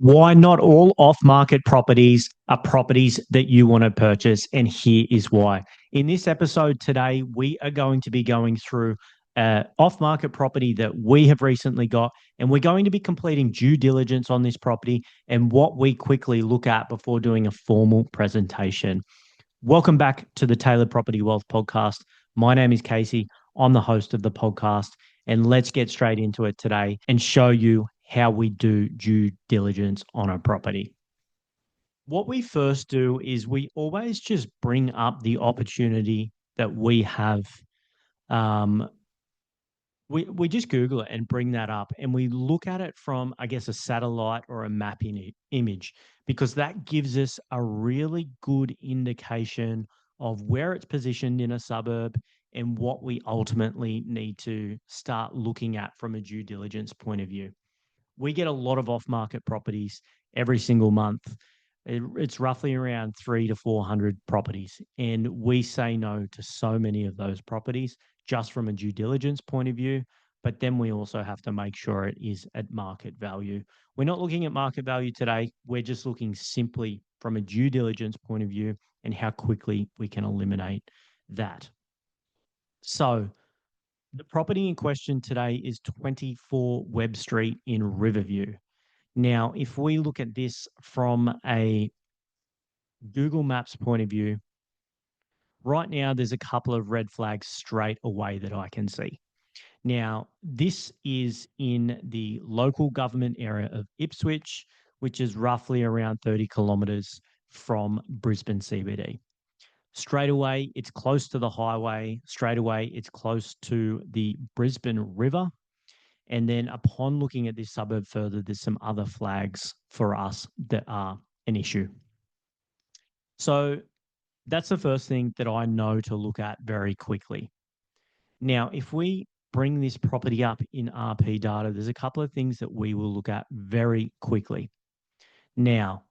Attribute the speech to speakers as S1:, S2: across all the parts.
S1: Why not all off-market properties are properties that you want to purchase, and here is why. In this episode today, we are going to be going through an off-market property that we have recently got, and we're going to be completing due diligence on this property and what we quickly look at before doing a formal presentation. Welcome back to the Tailored Property Wealth Podcast. My name is Casey. I'm the host of the podcast, and let's get straight into it today and show you how we do due diligence on a property. What we first do is we always just bring up the opportunity that we have. Um, we just Google it and bring that up, and we look at it from, I guess, a satellite or a mapping image, because that gives us a really good indication of where it's positioned in a suburb and what we ultimately need to start looking at from a due diligence point of view. We get a lot of off-market properties every single month. It's roughly around 300 to 400 properties, and we say no to so many of those properties just from a due diligence point of view. But then we also have to make sure it is at market value. We're not looking at market value today. We're just looking simply from a due diligence point of view and how quickly we can eliminate that. So the property in question today is 24 Webb Street in Riverview. Now, if we look at this from a Google Maps point of view, right now there's a couple of red flags straight away that I can see. Now, this is in the local government area of Ipswich, which is roughly around 30 kilometres from Brisbane CBD. Straight away, it's close to the highway. Straight away, it's close to the Brisbane River. And then upon looking at this suburb further, there's some other flags for us that are an issue. So that's the first thing that I know to look at very quickly. Now, if we bring this property up in RP data, there's a couple of things that we will look at very quickly. Now,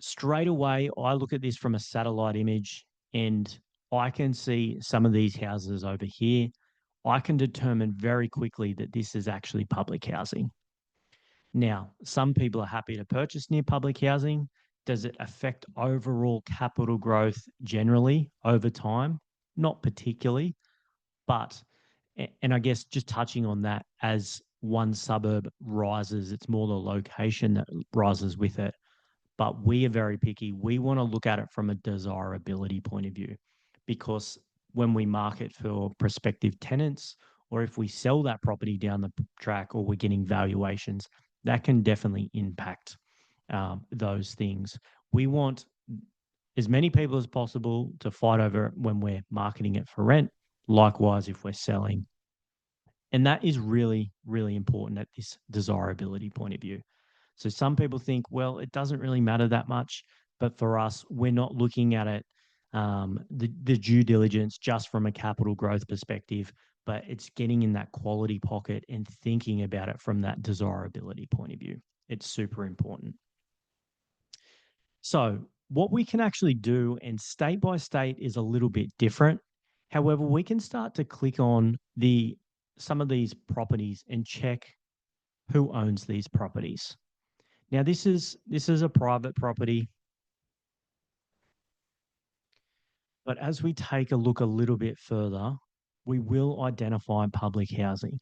S1: straight away, I look at this from a satellite image and I can see some of these houses over here. I can determine very quickly that this is actually public housing. Now, some people are happy to purchase near public housing. Does it affect overall capital growth generally over time? Not particularly, but, and I guess just touching on that, as one suburb rises, it's more the location that rises with it. But we are very picky. We want to look at it from a desirability point of view, because when we market for prospective tenants, or if we sell that property down the track, or we're getting valuations, that can definitely impact those things. We want as many people as possible to fight over it when we're marketing it for rent. Likewise, if we're selling. And that is really, really important at this desirability point of view. So some people think, well, it doesn't really matter that much. But for us, we're not looking at it, the due diligence just from a capital growth perspective, but it's getting in that quality pocket and thinking about it from that desirability point of view. It's super important. So what we can actually do, and state by state is a little bit different. However, we can start to click on some of these properties and check who owns these properties. Now, this is a private property, but as we take a look a little bit further, we will identify public housing.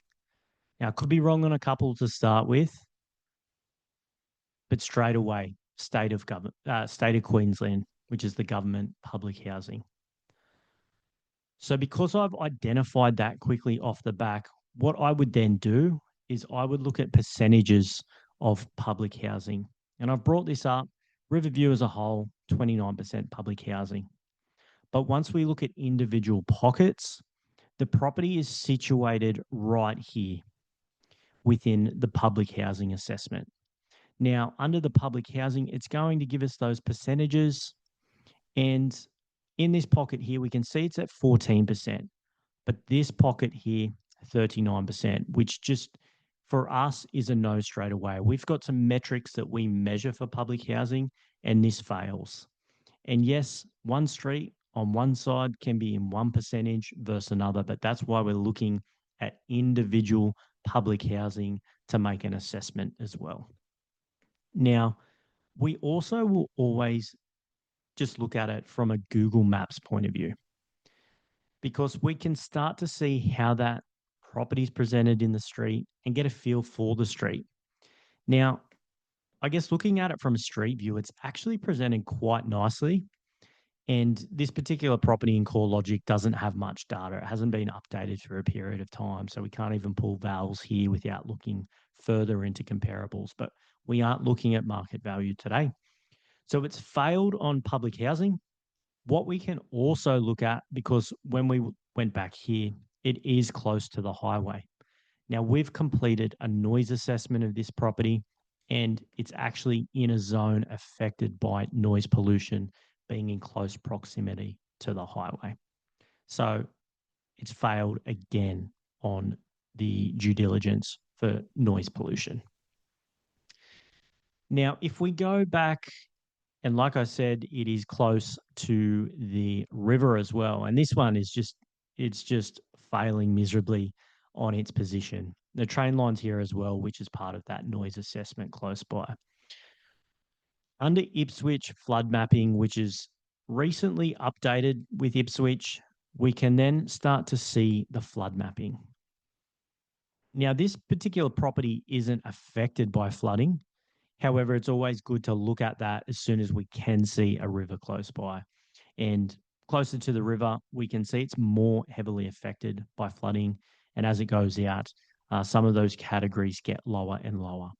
S1: Now, I could be wrong on a couple to start with, but straight away, state of Queensland, which is the government public housing. So because I've identified that quickly off the back, what I would then do is I would look at percentages of public housing. And I've brought this up, Riverview as a whole, 29% public housing. But once we look at individual pockets, the property is situated right here within the public housing assessment. Now, under the public housing, it's going to give us those percentages. And in this pocket here, we can see it's at 14%. But this pocket here, 39%, which just for us is a no straight away. We've got some metrics that we measure for public housing, and this fails. And yes, one street on one side can be in one percentage versus another, but that's why we're looking at individual public housing to make an assessment as well. Now, we also will always just look at it from a Google Maps point of view because we can start to see how that property is presented in the street and get a feel for the street. Now, I guess looking at it from a street view, it's actually presented quite nicely. And this particular property in CoreLogic doesn't have much data. It hasn't been updated for a period of time. So we can't even pull vals here without looking further into comparables. But we aren't looking at market value today. So it's failed on public housing. What we can also look at, because when we went back here, it is close to the highway. Now, we've completed a noise assessment of this property, and it's actually in a zone affected by noise pollution, being in close proximity to the highway. So it's failed again on the due diligence for noise pollution. Now, if we go back, and like I said, it is close to the river as well. And this one is it's just failing miserably on its position. The train line's here as well, which is part of that noise assessment close by. Under Ipswich flood mapping, which is recently updated with Ipswich, we can then start to see the flood mapping. Now, this particular property isn't affected by flooding. However, it's always good to look at that as soon as we can see a river close by. And closer to the river, we can see it's more heavily affected by flooding. And as it goes out, some of those categories get lower and lower.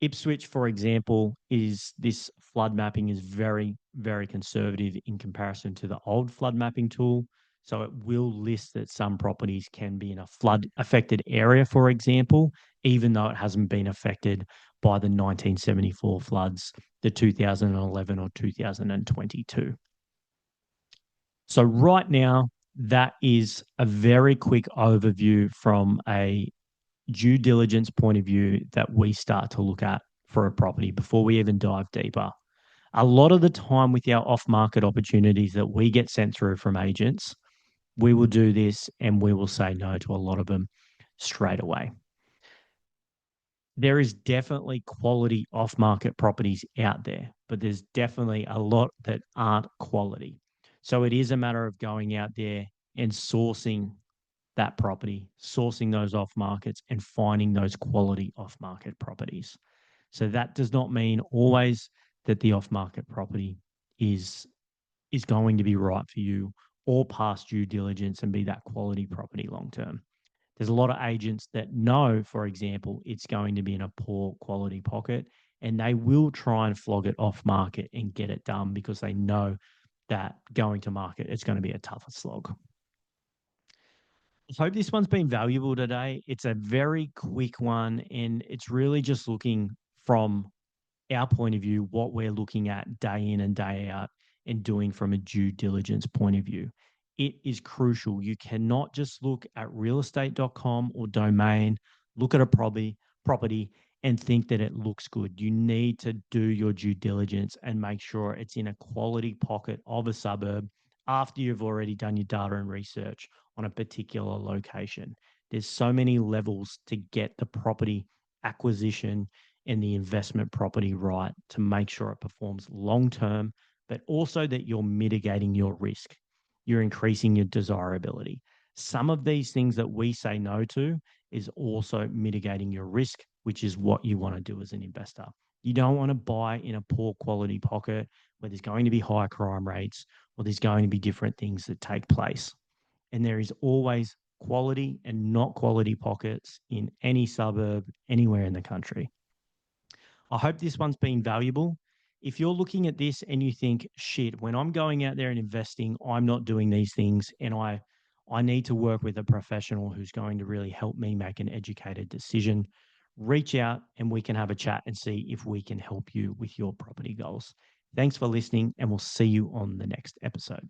S1: Ipswich, for example, is this flood mapping is very, very conservative in comparison to the old flood mapping tool. So it will list that some properties can be in a flood affected area, for example, even though it hasn't been affected by the 1974 floods, the 2011 or 2022. So right now, that is a very quick overview from a due diligence point of view that we start to look at for a property before we even dive deeper. A lot of the time with our off market opportunities that we get sent through from agents, we will do this and we will say no to a lot of them straight away. There is definitely quality off market properties out there, but there's definitely a lot that aren't quality. So it is a matter of going out there and sourcing that property, sourcing those off markets and finding those quality off market properties. So that does not mean always that the off market property is going to be right for you or pass due diligence and be that quality property long term. There's a lot of agents that know, for example, it's going to be in a poor quality pocket and they will try and flog it off market and get it done because they know that going to market it's going to be a tougher slog. I hope this one's been valuable today. It's a very quick one, and it's really just looking from our point of view, what we're looking at day in and day out and doing from a due diligence point of view. It is crucial. You cannot just look at realestate.com or domain, look at a property and think that it looks good. You need to do your due diligence and make sure it's in a quality pocket of a suburb after you've already done your data and research on a particular location. There's so many levels to get the property acquisition and the investment property right to make sure it performs long term, but also that you're mitigating your risk. You're increasing your desirability. Some of these things that we say no to is also mitigating your risk, which is what you want to do as an investor. You don't want to buy in a poor quality pocket where there's going to be high crime rates or there's going to be different things that take place. And there is always quality and not quality pockets in any suburb, anywhere in the country. I hope this one's been valuable. If you're looking at this and you think, shit, when I'm going out there and investing, I'm not doing these things and I need to work with a professional who's going to really help me make an educated decision, reach out and we can have a chat and see if we can help you with your property goals. Thanks for listening and we'll see you on the next episode.